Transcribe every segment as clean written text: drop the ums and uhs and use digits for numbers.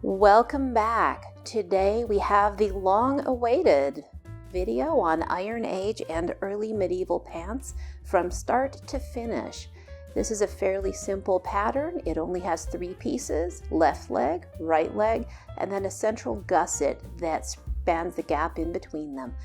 Welcome back. Today we have the long-awaited video on Iron Age and early medieval pants from start to finish. This is a fairly simple pattern. It only has 3 pieces, left leg, right leg, and then a central gusset that spans the gap in between them.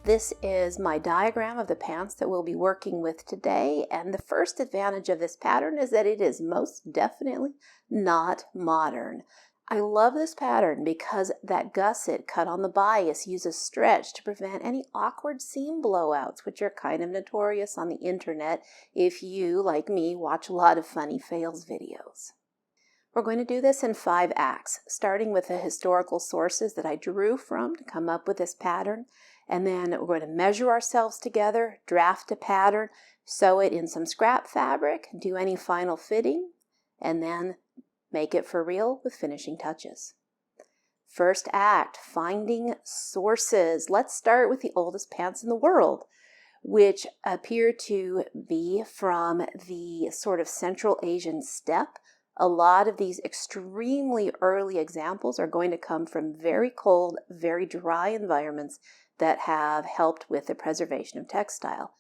This is my diagram of the pants that we'll be working with today, and the first advantage of this pattern is that it is most definitely not modern. I love this pattern because that gusset cut on the bias uses stretch to prevent any awkward seam blowouts, which are kind of notorious on the internet if you, like me, watch a lot of funny fails videos. We're going to do this in 5 acts, starting with the historical sources that I drew from to come up with this pattern, and then we're going to measure ourselves together, draft a pattern, sew it in some scrap fabric, do any final fitting, and then make it for real with finishing touches. First act, finding sources. Let's start with the oldest pants in the world, which appear to be from the sort of Central Asian steppe. A lot of these extremely early examples are going to come from very cold, very dry environments that have helped with the preservation of textile.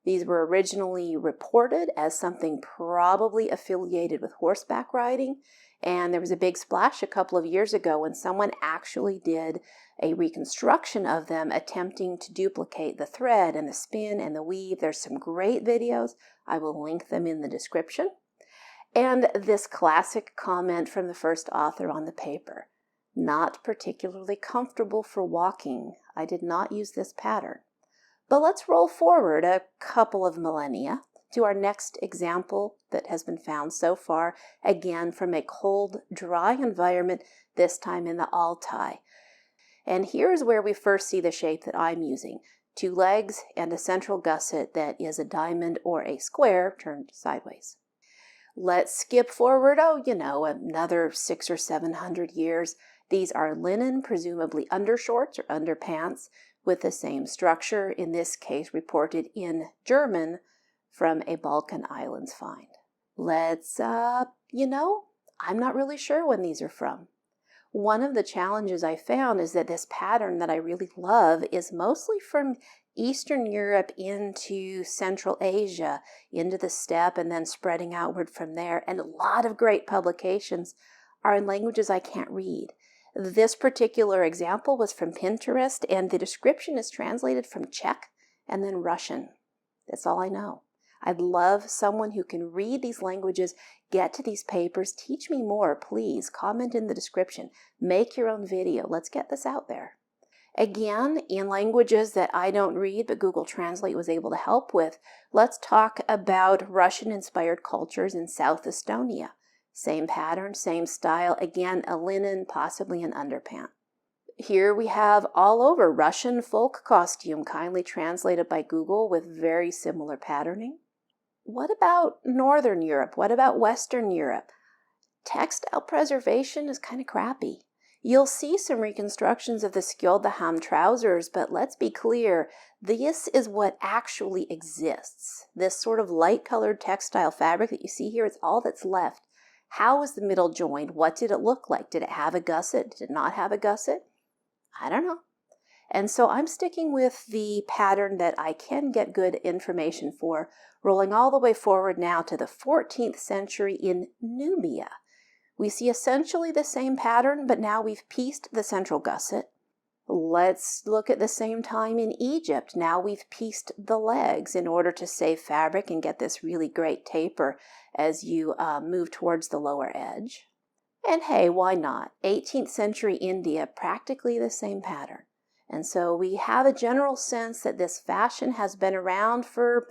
These were originally reported as something probably affiliated with horseback riding, and there was a big splash a couple of years ago when someone actually did a reconstruction of them attempting to duplicate the thread and the spin and the weave. There's some great videos. I will link them in the description. And this classic comment from the first author on the paper. Not particularly comfortable for walking. I did not use this pattern. But let's roll forward a couple of millennia to our next example that has been found so far, again from a cold, dry environment, this time in the Altai. And here's where we first see the shape that I'm using. 2 legs and a central gusset that is a diamond or a square turned sideways. Let's skip forward, another 600 or 700 years. These are linen, presumably undershorts or underpants, with the same structure, in this case reported in German from a Balkan Islands find. Let's, I'm not really sure when these are from. One of the challenges I found is that this pattern that I really love is mostly from Eastern Europe into Central Asia, into the steppe, and then spreading outward from there. And a lot of great publications are in languages I can't read. This particular example was from Pinterest, and the description is translated from Czech and then Russian. That's all I know. I'd love someone who can read these languages, get to these papers, teach me more, please. Comment in the description. Make your own video. Let's get this out there. Again, in languages that I don't read, but Google Translate was able to help with, let's talk about Russian-inspired cultures in South Estonia. Same pattern, same style, again, a linen, possibly an underpant. Here we have all over Russian folk costume, kindly translated by Google with very similar patterning. What about Northern Europe? What about Western Europe? Textile preservation is kind of crappy. You'll see some reconstructions of the skjolda ham trousers, but let's be clear, this is what actually exists. This sort of light-colored textile fabric that you see here, it's all that's left. How was the middle joined? What did it look like? Did it have a gusset? Did it not have a gusset? I don't know. And so I'm sticking with the pattern that I can get good information for, rolling all the way forward now to the 14th century in Nubia. We see essentially the same pattern, but now we've pieced the central gusset. Let's look at the same time in Egypt. Now we've pieced the legs in order to save fabric and get this really great taper as you move towards the lower edge. And hey, why not? 18th century India, practically the same pattern. And so we have a general sense that this fashion has been around for,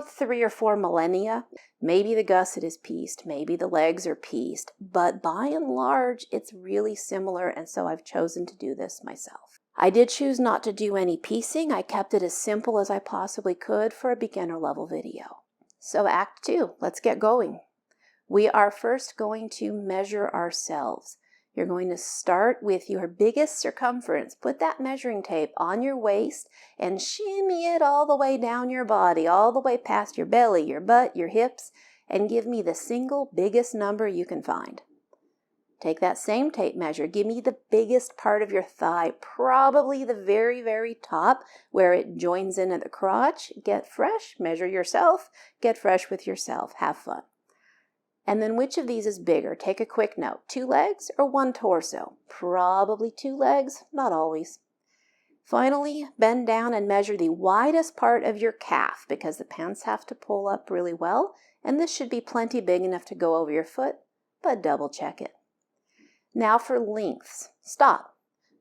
3 or 4 millennia. Maybe the gusset is pieced, maybe the legs are pieced, but by and large, it's really similar, and so I've chosen to do this myself. I did choose not to do any piecing. I kept it as simple as I possibly could for a beginner level video. So Act 2, let's get going. We are first going to measure ourselves. You're going to start with your biggest circumference. Put that measuring tape on your waist and shimmy it all the way down your body, all the way past your belly, your butt, your hips, and give me the single biggest number you can find. Take that same tape measure. Give me the biggest part of your thigh, probably the very, very top where it joins in at the crotch. Get fresh, measure yourself, get fresh with yourself, have fun. And then which of these is bigger? Take a quick note. 2 legs or 1 torso? Probably 2 legs, not always. Finally, bend down and measure the widest part of your calf because the pants have to pull up really well, and this should be plenty big enough to go over your foot, but double check it. Now for lengths. Stop.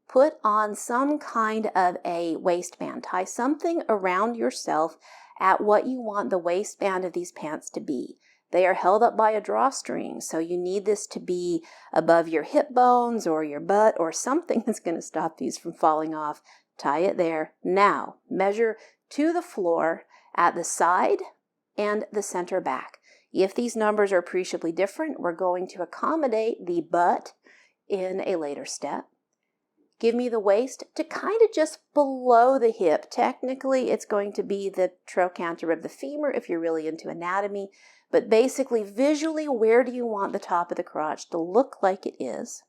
Put on some kind of a waistband. Tie something around yourself at what you want the waistband of these pants to be. They are held up by a drawstring, so you need this to be above your hip bones or your butt or something that's going to stop these from falling off. Tie it there. Now, measure to the floor at the side and the center back. If these numbers are appreciably different, we're going to accommodate the butt in a later step. Give me the waist to kind of just below the hip. Technically, it's going to be the trochanter of the femur if you're really into anatomy, but basically, visually, where do you want the top of the crotch to look like it is?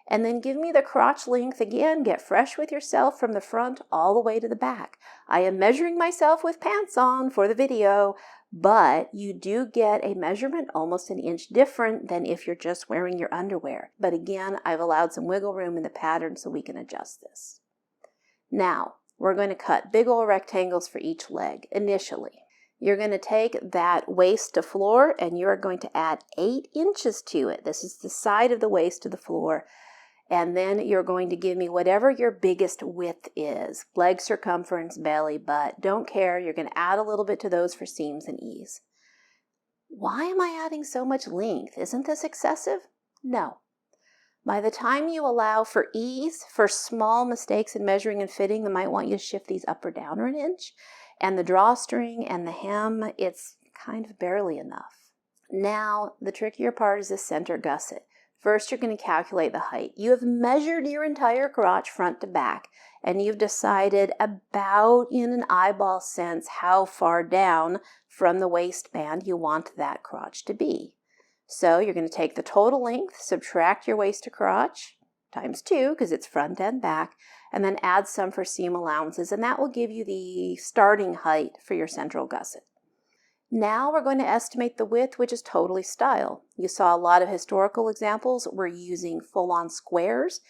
And then give me the crotch length again. Get fresh with yourself from the front all the way to the back. I am measuring myself with pants on for the video, but you do get a measurement almost an inch different than if you're just wearing your underwear. But again, I've allowed some wiggle room in the pattern so we can adjust this. Now, we're going to cut big old rectangles for each leg initially. You're going to take that waist to floor and you're going to add 8 inches to it. This is the side of the waist to the floor. And then you're going to give me whatever your biggest width is. Leg circumference, belly, butt. Don't care. You're going to add a little bit to those for seams and ease. Why am I adding so much length? Isn't this excessive? No. By the time you allow for ease, for small mistakes in measuring and fitting, they might want you to shift these up or down or an inch. And the drawstring and the hem, it's kind of barely enough. Now, the trickier part is the center gusset. First, you're going to calculate the height. You have measured your entire crotch front to back, and you've decided about in an eyeball sense how far down from the waistband you want that crotch to be. So you're going to take the total length, subtract your waist to crotch, times 2 because it's front and back, and then add some for seam allowances, and that will give you the starting height for your central gusset. Now we're going to estimate the width, which is totally style. You saw a lot of historical examples. We're using full-on squares.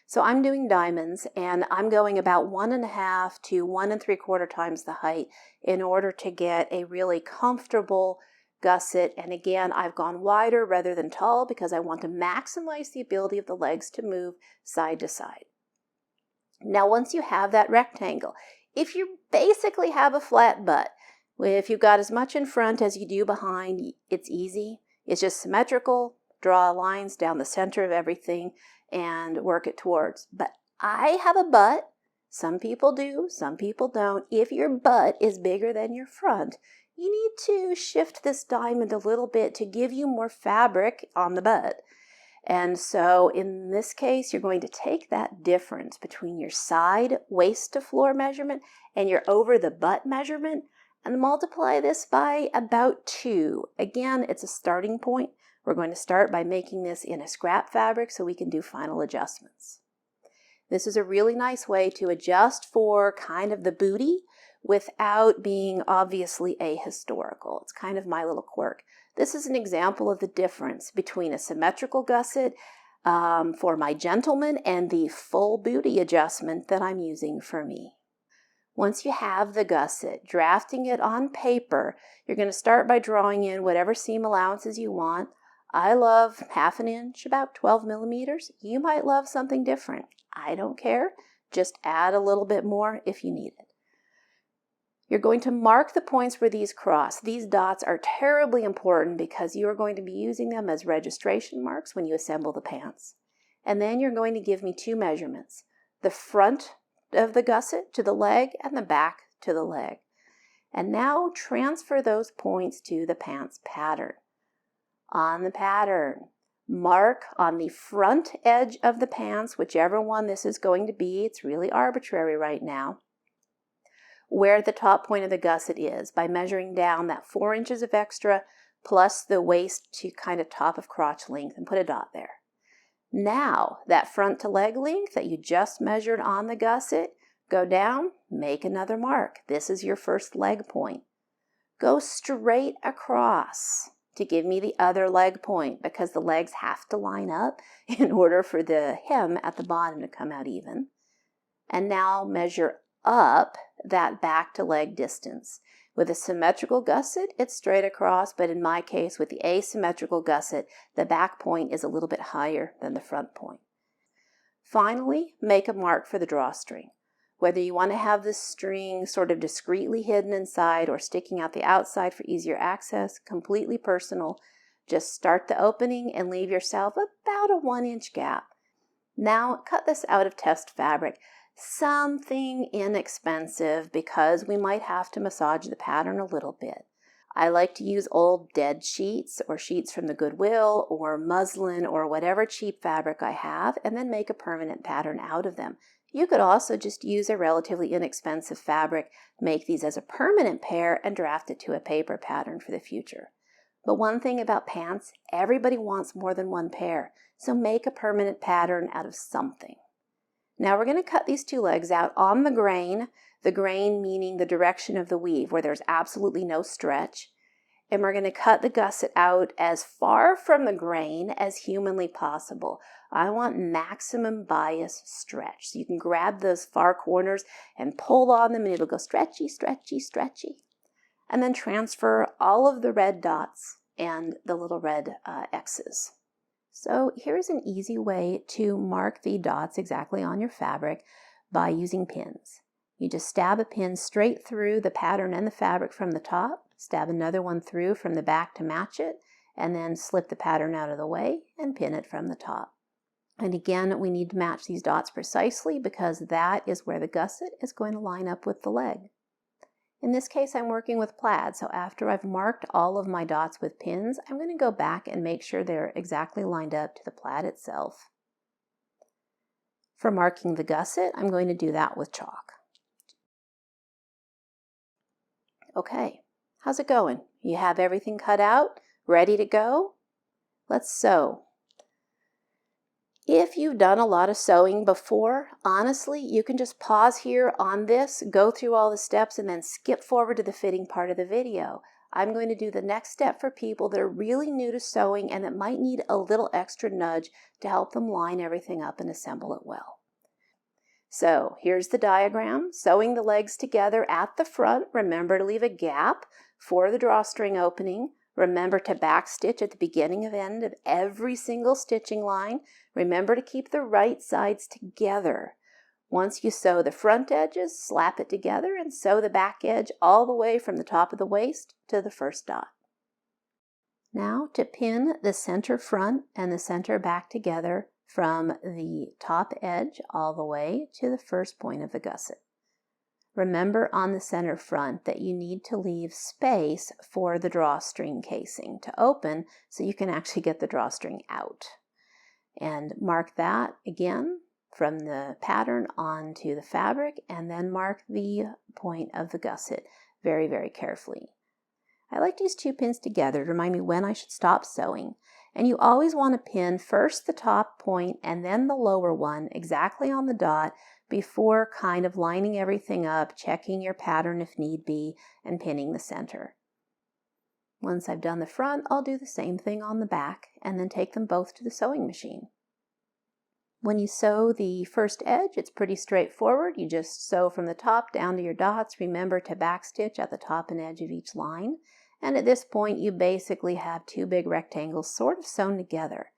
So I'm doing diamonds, and I'm going about 1.5 to 1 3/4 times the height in order to get a really comfortable gusset. And again, I've gone wider rather than tall because I want to maximize the ability of the legs to move side to side. Now, once you have that rectangle, if you basically have a flat butt, if you've got as much in front as you do behind, it's easy. It's just symmetrical. Draw lines down the center of everything and work it towards. But I have a butt. Some people do, some people don't. If your butt is bigger than your front, you need to shift this diamond a little bit to give you more fabric on the butt. And so in this case, you're going to take that difference between your side waist to floor measurement and your over the butt measurement and multiply this by about 2. Again, it's a starting point. We're going to start by making this in a scrap fabric so we can do final adjustments. This is a really nice way to adjust for kind of the booty without being obviously ahistorical. It's kind of my little quirk. This is an example of the difference between a symmetrical gusset for my gentleman and the full booty adjustment that I'm using for me. Once you have the gusset, drafting it on paper, you're going to start by drawing in whatever seam allowances you want. I love 1/2 inch, about 12 millimeters. You might love something different. I don't care. Just add a little bit more if you need it. You're going to mark the points where these cross. These dots are terribly important because you are going to be using them as registration marks when you assemble the pants. And then you're going to give me 2 measurements. The front of the gusset to the leg and the back to the leg. And now transfer those points to the pants pattern. On the pattern, mark on the front edge of the pants, whichever one this is going to be. It's really arbitrary right now. Where the top point of the gusset is by measuring down that 4 inches of extra plus the waist to kind of top of crotch length and put a dot there. Now, that front to leg length that you just measured on the gusset, go down, make another mark. This is your first leg point. Go straight across to give me the other leg point because the legs have to line up in order for the hem at the bottom to come out even. And now measure up that back to leg distance. With a symmetrical gusset, it's straight across, but in my case, with the asymmetrical gusset, the back point is a little bit higher than the front point. Finally, make a mark for the drawstring. Whether you want to have this string sort of discreetly hidden inside or sticking out the outside for easier access, completely personal, just start the opening and leave yourself about a 1-inch gap. Now, cut this out of test fabric. Something inexpensive because we might have to massage the pattern a little bit. I like to use old dead sheets or sheets from the Goodwill or muslin or whatever cheap fabric I have and then make a permanent pattern out of them. You could also just use a relatively inexpensive fabric, make these as a permanent pair and draft it to a paper pattern for the future. But one thing about pants, everybody wants more than one pair, so make a permanent pattern out of something. Now we're going to cut these two legs out on the grain meaning the direction of the weave where there's absolutely no stretch. And we're going to cut the gusset out as far from the grain as humanly possible. I want maximum bias stretch. So you can grab those far corners and pull on them and it'll go stretchy, stretchy, stretchy. And then transfer all of the red dots and the little red X's. So here's an easy way to mark the dots exactly on your fabric by using pins. You just stab a pin straight through the pattern and the fabric from the top, stab another one through from the back to match it, and then slip the pattern out of the way and pin it from the top. And again, we need to match these dots precisely because that is where the gusset is going to line up with the leg. In this case, I'm working with plaid, so after I've marked all of my dots with pins, I'm going to go back and make sure they're exactly lined up to the plaid itself. For marking the gusset, I'm going to do that with chalk. Okay, how's it going? You have everything cut out, ready to go? Let's sew. If you've done a lot of sewing before, honestly, you can just pause here on this, go through all the steps, and then skip forward to the fitting part of the video. I'm going to do the next step for people that are really new to sewing and that might need a little extra nudge to help them line everything up and assemble it well. So here's the diagram, sewing the legs together at the front. Remember to leave a gap for the drawstring opening. Remember to backstitch at the beginning and end of every single stitching line. Remember to keep the right sides together. Once you sew the front edges, slap it together and sew the back edge all the way from the top of the waist to the first dot. Now to pin the center front and the center back together from the top edge all the way to the first point of the gusset. Remember on the center front that you need to leave space for the drawstring casing to open so you can actually get the drawstring out. And mark that again from the pattern onto the fabric and then mark the point of the gusset very, very carefully. I like to use two pins together to remind me when I should stop sewing. And you always want to pin first the top point and then the lower one exactly on the dot before kind of lining everything up, checking your pattern if need be, and pinning the center. Once I've done the front, I'll do the same thing on the back and then take them both to the sewing machine. When you sew the first edge, it's pretty straightforward. You just sew from the top down to your dots. Remember to backstitch at the top and edge of each line. And at this point, you basically have two big rectangles sort of sewn together.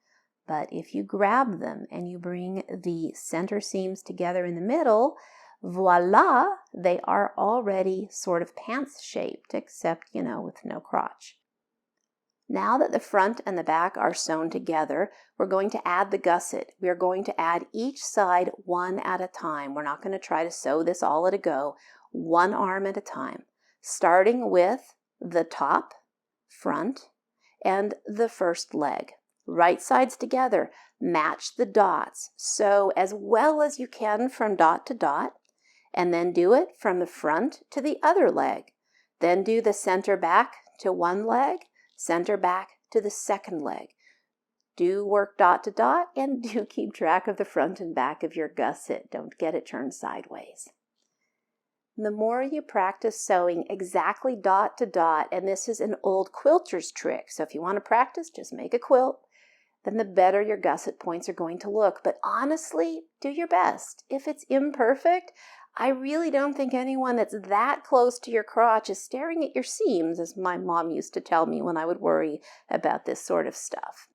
But if you grab them and you bring the center seams together in the middle, voila, they are already sort of pants shaped, except, with no crotch. Now that the front and the back are sewn together, we're going to add the gusset. We are going to add each side one at a time. We're not going to try to sew this all at a go, one arm at a time, starting with the top, front, and the first leg. Right sides together, match the dots. Sew as well as you can from dot to dot, and then do it from the front to the other leg. Then do the center back to one leg, center back to the second leg. Do work dot to dot, and do keep track of the front and back of your gusset. Don't get it turned sideways. The more you practice sewing exactly dot to dot, and this is an old quilter's trick, so if you want to practice, just make a quilt, then the better your gusset points are going to look. But honestly, do your best. If it's imperfect, I really don't think anyone that's that close to your crotch is staring at your seams, as my mom used to tell me when I would worry about this sort of stuff.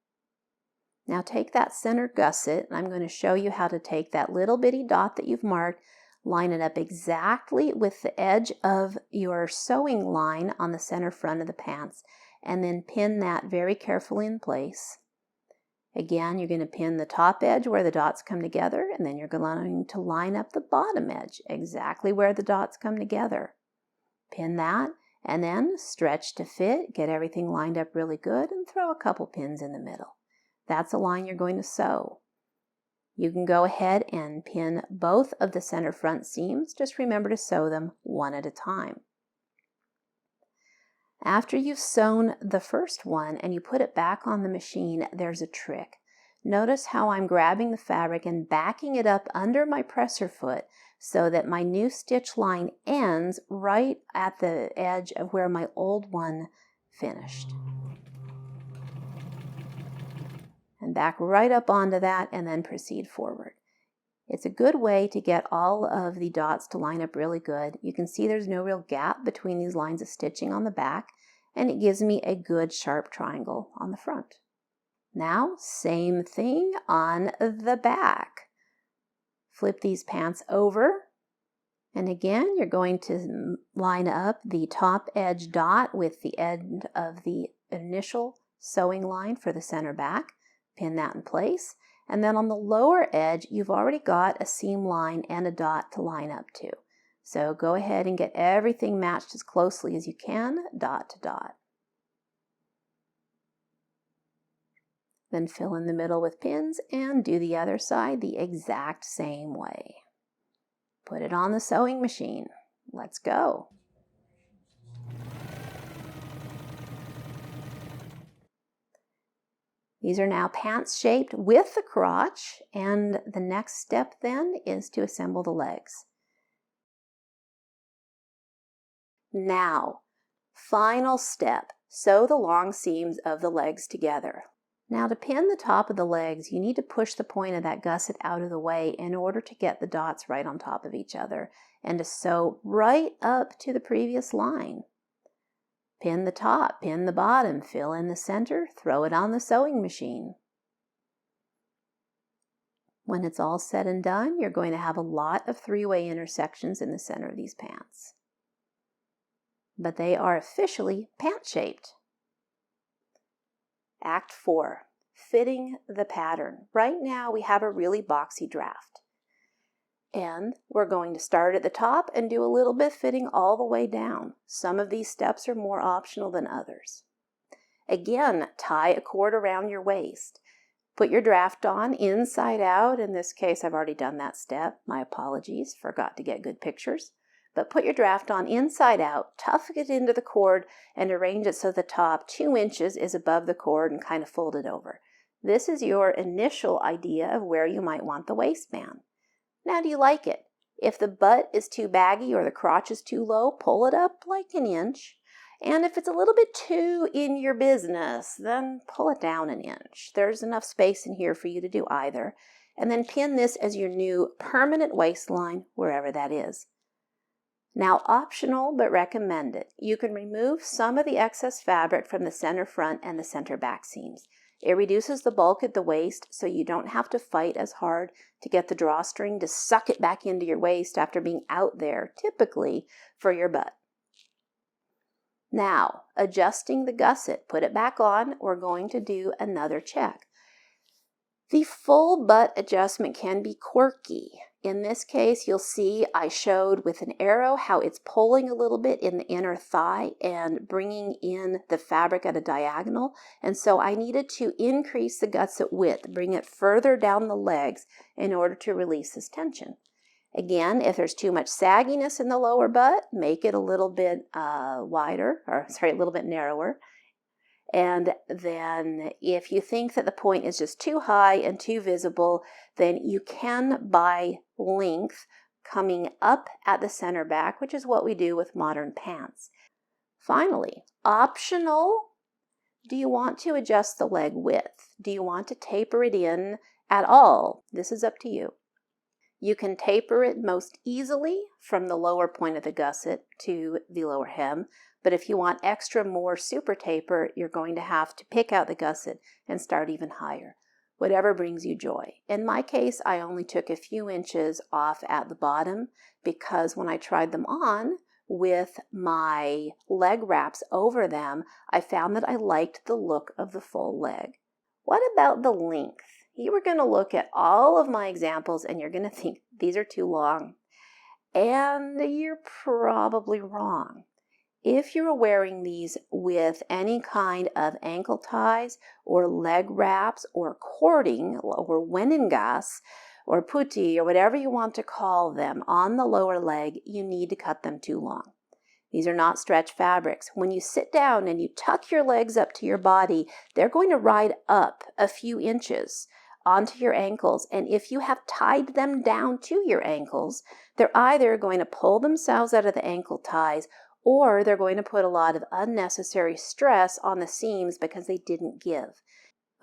Now take that center gusset, and I'm going to show you how to take that little bitty dot that you've marked, line it up exactly with the edge of your sewing line on the center front of the pants, and then pin that very carefully in place. Again, you're going to pin the top edge where the dots come together, and then you're going to line up the bottom edge exactly where the dots come together. Pin that, and then stretch to fit, get everything lined up really good, and throw a couple pins in the middle. That's a line you're going to sew. You can go ahead and pin both of the center front seams. Just remember to sew them one at a time. After you've sewn the first one and you put it back on the machine, there's a trick. Notice how I'm grabbing the fabric and backing it up under my presser foot so that my new stitch line ends right at the edge of where my old one finished. And back right up onto that, and then proceed forward. It's a good way to get all of the dots to line up really good. You can see there's no real gap between these lines of stitching on the back, and it gives me a good sharp triangle on the front. Now, same thing on the back. Flip these pants over, and again, you're going to line up the top edge dot with the end of the initial sewing line for the center back. Pin that in place, and then on the lower edge you've already got a seam line and a dot to line up to. So go ahead and get everything matched as closely as you can, dot to dot. Then fill in the middle with pins and do the other side the exact same way. Put it on the sewing machine. Let's go. These are now pants shaped with the crotch, and the next step then is to assemble the legs. Now, final step, sew the long seams of the legs together. Now to pin the top of the legs, you need to push the point of that gusset out of the way in order to get the dots right on top of each other and to sew right up to the previous line. Pin the top, pin the bottom, fill in the center, throw it on the sewing machine. When it's all said and done, you're going to have a lot of three-way intersections in the center of these pants. But they are officially pant-shaped. Act 4, fitting the pattern. Right now we have a really boxy draft. And we're going to start at the top and do a little bit fitting all the way down. Some of these steps are more optional than others. Again, tie a cord around your waist. Put your draft on inside out. In this case, I've already done that step. My apologies, forgot to get good pictures. But put your draft on inside out, tuck it into the cord, and arrange it so the top 2 inches is above the cord and kind of fold it over. This is your initial idea of where you might want the waistband. Now, do you like it? If the butt is too baggy or the crotch is too low, pull it up like an inch. And if it's a little bit too in your business, then pull it down an inch. There's enough space in here for you to do either. And then pin this as your new permanent waistline, wherever that is. Now, optional but recommended. You can remove some of the excess fabric from the center front and the center back seams. It reduces the bulk at the waist so you don't have to fight as hard to get the drawstring to suck it back into your waist after being out there, typically for your butt. Now, adjusting the gusset, put it back on. We're going to do another check. The full butt adjustment can be quirky. In this case, you'll see I showed with an arrow how it's pulling a little bit in the inner thigh and bringing in the fabric at a diagonal. And so I needed to increase the gusset width, bring it further down the legs in order to release this tension. Again, if there's too much sagginess in the lower butt, make it a little bit a little bit narrower. And then if you think that the point is just too high and too visible, then you can buy length coming up at the center back, which is what we do with modern pants. Finally, optional, do you want to adjust the leg width? Do you want to taper it in at all? This is up to you. You can taper it most easily from the lower point of the gusset to the lower hem, but if you want more super taper, you're going to have to pick out the gusset and start even higher. Whatever brings you joy. In my case, I only took a few inches off at the bottom because when I tried them on with my leg wraps over them, I found that I liked the look of the full leg. What about the length? You are going to look at all of my examples and you're going to think these are too long. And you're probably wrong. If you're wearing these with any kind of ankle ties or leg wraps or cording or weningas or putti or whatever you want to call them on the lower leg, you need to cut them too long. These are not stretch fabrics. When you sit down and you tuck your legs up to your body, they're going to ride up a few inches onto your ankles, and if you have tied them down to your ankles, they're either going to pull themselves out of the ankle ties or they're going to put a lot of unnecessary stress on the seams because they didn't give.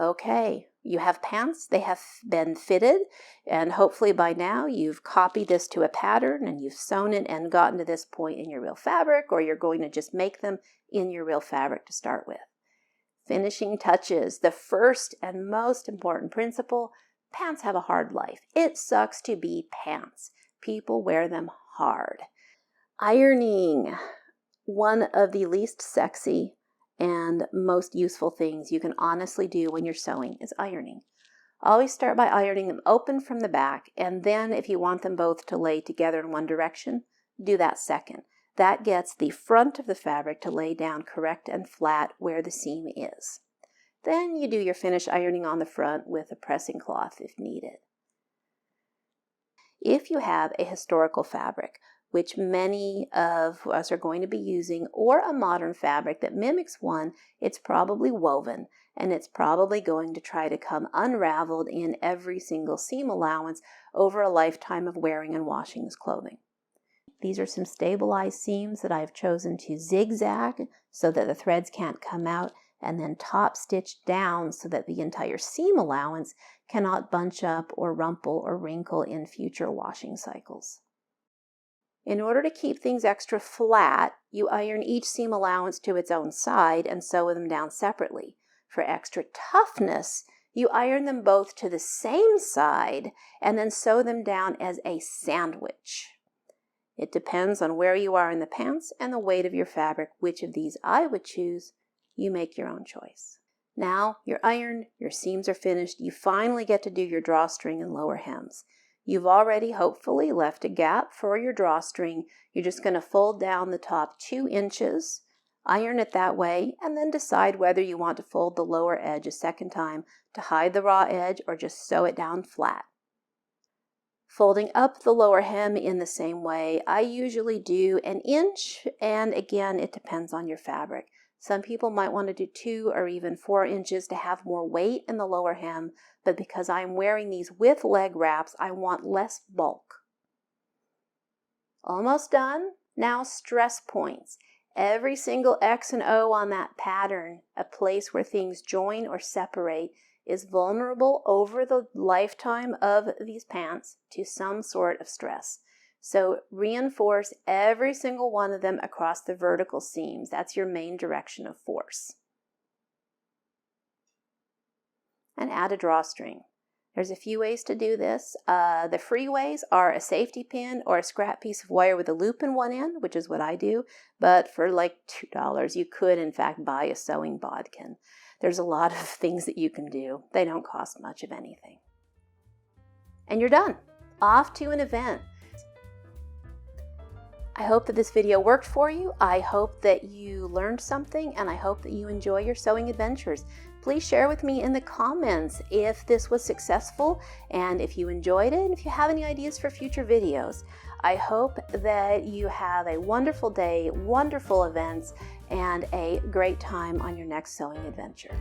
Okay, you have pants, they have been fitted, and hopefully by now you've copied this to a pattern and you've sewn it and gotten to this point in your real fabric, or you're going to just make them in your real fabric to start with. Finishing touches, the first and most important principle, pants have a hard life. It sucks to be pants. People wear them hard. Ironing, one of the least sexy and most useful things you can honestly do when you're sewing is ironing. Always start by ironing them open from the back, and then if you want them both to lay together in one direction, do that second. That gets the front of the fabric to lay down correct and flat where the seam is. Then you do your finish ironing on the front with a pressing cloth if needed. If you have a historical fabric, which many of us are going to be using, or a modern fabric that mimics one, it's probably woven, and it's probably going to try to come unraveled in every single seam allowance over a lifetime of wearing and washing this clothing. These are some stabilized seams that I've chosen to zigzag so that the threads can't come out, and then top stitch down so that the entire seam allowance cannot bunch up or rumple or wrinkle in future washing cycles. In order to keep things extra flat, you iron each seam allowance to its own side and sew them down separately. For extra toughness, you iron them both to the same side and then sew them down as a sandwich. It depends on where you are in the pants and the weight of your fabric, which of these I would choose. You make your own choice. Now you're ironed, your seams are finished, you finally get to do your drawstring and lower hems. You've already hopefully left a gap for your drawstring. You're just going to fold down the top 2 inches, iron it that way, and then decide whether you want to fold the lower edge a second time to hide the raw edge or just sew it down flat. Folding up the lower hem in the same way, I usually do 1 inch, and again, it depends on your fabric. Some people might want to do 2 or even 4 inches to have more weight in the lower hem, but because I'm wearing these with leg wraps, I want less bulk. Almost done. Now stress points. Every single X and O on that pattern, a place where things join or separate, is vulnerable over the lifetime of these pants to some sort of stress. So reinforce every single one of them across the vertical seams. That's your main direction of force. And add a drawstring. There's a few ways to do this. The free ways are a safety pin or a scrap piece of wire with a loop in one end, which is what I do. But for like $2, you could in fact buy a sewing bodkin. There's a lot of things that you can do. They don't cost much of anything. And you're done. Off to an event. I hope that this video worked for you. I hope that you learned something, and I hope that you enjoy your sewing adventures. Please share with me in the comments if this was successful and if you enjoyed it and if you have any ideas for future videos. I hope that you have a wonderful day, wonderful events, and a great time on your next sewing adventure.